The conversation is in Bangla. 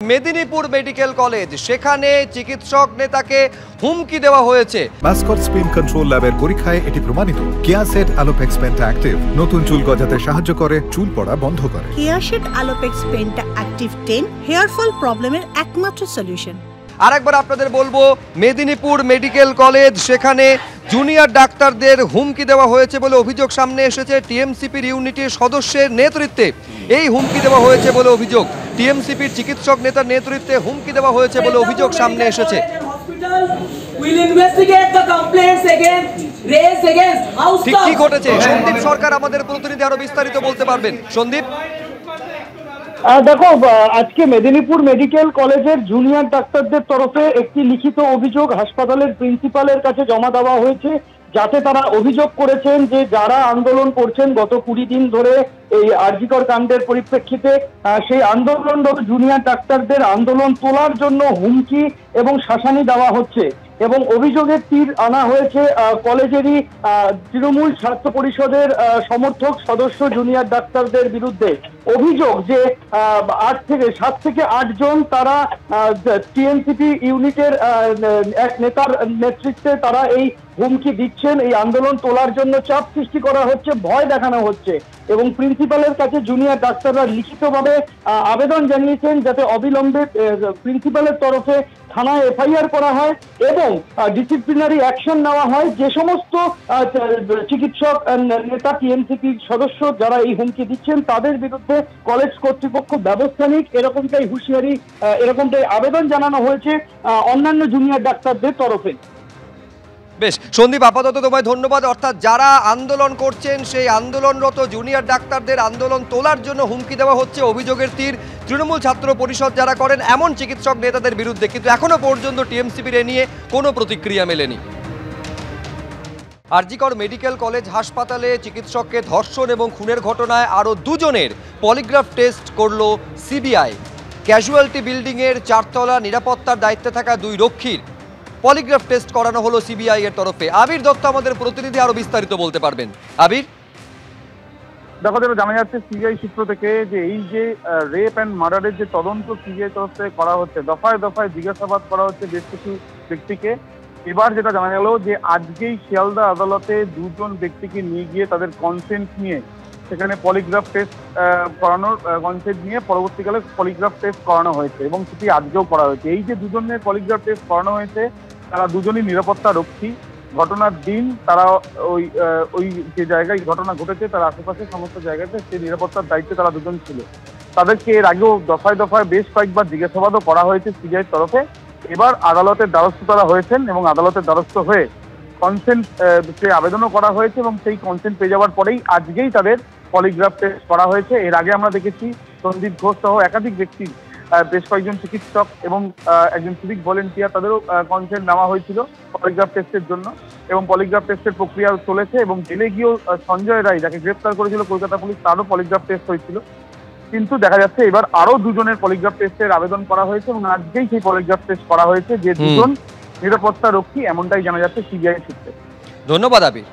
মেদিনীপুর মেডিকেল কলেজ, সেখানে চিকিৎসক নেতাকে হুমকি দেওয়া হয়েছে। মাস্কট স্পিন কন্ট্রোল ল্যাবের পরীক্ষায় এটি প্রমাণিত। কেয়াসেট আলোপেক্স পেন্টা অ্যাক্টিভ নতুন চুল গজাতে সাহায্য করে, চুল পড়া বন্ধ করে। Keyaseth Alopex penta active 10 hair fall প্রবলেমের একমাত্র সলিউশন। আরেকবার আপনাদের বলবো, মেদিনীপুর মেডিকেল কলেজ, সেখানে জুনিয়র ডাক্তারদের হুমকি দেওয়া হয়েছে বলে অভিযোগ সামনে এসেছে। টিএমসিপির ইউনিটের সদস্যের নেতৃত্বে এই হুমকি দেওয়া হয়েছে বলে অভিযোগ। টিএমসিপির চিকিৎসক নেতার নেতৃত্বে হুমকি দেওয়া হয়েছে বলে অভিযোগ সামনে এসেছে। ঠিক কি ঘটেছে সন্দীপ সরকার আমাদের প্রতিনিধি আরো বিস্তারিত বলতে পারবেন। সন্দীপ, দেখো, আজকে মেদিনীপুর মেডিকেল কলেজের জুনিয়র ডাক্তারদের তরফে একটি লিখিত অভিযোগ হাসপাতালের প্রিন্সিপালের কাছে জমা দেওয়া হয়েছে, যাতে তারা অভিযোগ করেছেন যে যারা আন্দোলন করছেন গত 20 দিন ধরে এই আরজিকর কাণ্ডের পরিপ্রেক্ষিতে, সেই আন্দোলনরত জুনিয়র ডাক্তারদের আন্দোলন তোলার জন্য হুমকি এবং শাসানি দেওয়া হচ্ছে। এবং অভিযোগের তীর আনা হয়েছে কলেজেরই তৃণমূল ছাত্র পরিষদের সমর্থক সদস্য জুনিয়র ডাক্তারদের বিরুদ্ধে। অভিযোগ যে 7 থেকে 8 জন তারা টিএমসিপি ইউনিটের এক নেতার নেতৃত্বে তারা এই হুমকি দিচ্ছেন, এই আন্দোলন তোলার জন্য চাপ সৃষ্টি করা হচ্ছে, ভয় দেখানো হচ্ছে। এবং প্রিন্সিপালের কাছে জুনিয়র ডাক্তাররা লিখিতভাবে আবেদন জানিয়েছেন যাতে অবিলম্বে প্রিন্সিপালের তরফে থানায় এফআইআর করা হয় এবং ডিসিপ্লিনারি অ্যাকশন নেওয়া হয়। যে সমস্ত চিকিৎসক নেতা টিএমসিপি সদস্য যারা এই হুমকি দিচ্ছেন তাদের বিরুদ্ধে কলেজ কর্তৃপক্ষ ব্যবস্থা নিক, এরকমটাই হুঁশিয়ারি, এরকমটাই আবেদন জানানো হয়েছে অন্যান্য জুনিয়র ডাক্তারদের তরফে। বেশ সন্দীপ, আপাতত তোমায় ধন্যবাদ। অর্থাৎ যারা আন্দোলন করছেন সেই আন্দোলনরত জুনিয়র ডাক্তারদের আন্দোলন তোলার জন্য হুমকি দেওয়া হচ্ছে, অভিযোগের তীর তৃণমূল ছাত্র পরিষদ যারা করেন এমন চিকিৎসক নেতাদের বিরুদ্ধে। কিন্তু এখনো পর্যন্ত টিএমসিপির এ নিয়ে কোনো প্রতিক্রিয়া মেলেনি। আরজিকর মেডিকেল কলেজ হাসপাতালে চিকিৎসককে ধর্ষণ এবং খুনের ঘটনায় আরও 2 জনের পলিগ্রাফ টেস্ট করল সিবিআই। ক্যাজুয়ালিটি বিল্ডিংয়ের 4তলা নিরাপত্তার দায়িত্বে থাকা 2 রক্ষীর পলিগ্রাফ টেস্ট করানো হলো সিবিআই এর তরফে। আবির দত্ত আমাদের প্রতিনিধি আরো বিস্তারিত বলতে পারবেন। আবির, দেখো, যেটা জানা যাচ্ছে সিবিআই সূত্র থেকে যে এই যে রেপ অ্যান্ড মার্ডারের যে তদন্ত সিবিআই তরফ থেকে করা হচ্ছে, দফায় দফায় জিজ্ঞাসাবাদ করা হচ্ছে বেশ কিছু ব্যক্তিকে। এবার যেটা জানা গেল যে আজকেই শিয়ালদা আদালতে 2 জন ব্যক্তিকে নিয়ে গিয়ে তাদের কনসেন্ট নিয়ে সেখানে পলিগ্রাফ টেস্ট করানোর কনসেন্ট নিয়ে পরবর্তীকালে পলিগ্রাফ টেস্ট করানো হয়েছে এবং সেটি আজকেও করা হয়েছে। এই যে 2 জনের পলিগ্রাফ টেস্ট করানো হয়েছে তারা 2 জনই নিরাপত্তা রক্ষী। ঘটনার দিন তারা ওই যে জায়গায় ঘটনা ঘটেছে তার আশেপাশে সমস্ত জায়গাতে সেই নিরাপত্তার দায়িত্বে তারা 2 জন ছিল। তাদেরকে এর আগেও দফায় দফায় বেশ কয়েকবার জিজ্ঞাসাবাদও করা হয়েছে সিবিআইয়ের তরফে। এবার আদালতের দ্বারস্থ তারা হয়েছেন এবং আদালতের দ্বারস্থ হয়ে কনসেন্ট আবেদনও করা হয়েছে এবং সেই কনসেন্ট পেয়ে যাওয়ার পরেই আজকেই তাদের পলিগ্রাফ টেস্ট করা হয়েছে। এর আগে আমরা দেখেছি সন্দীপ ঘোষ সহ একাধিক ব্যক্তি, বেশ কয়েকজন চিকিৎসক এবং একজন সিভিক ভলেন্টিয়ার, তাদেরও কনসেন্ট নেওয়া হয়েছিল পলিগ্রাফ টেস্টের জন্য এবং পলিগ্রাফ টেস্টের প্রক্রিয়া চলেছে। এবং জেলে গিয়েও সঞ্জয় রায়, যাকে গ্রেপ্তার করেছিল কলকাতা পুলিশ, তারও পলিগ্রাফ টেস্ট হয়েছিল। কিন্তু দেখা যাচ্ছে এবার আরো 2 জনের পলিগ্রাফ টেস্টের আবেদন করা হয়েছে এবং আজকেই সেই পলিগ্রাফ টেস্ট করা হয়েছে যে 2 জন নিরাপত্তা রক্ষী, এমনটাই জানা যাচ্ছে সিবিআই সূত্রে। ধন্যবাদ আবির।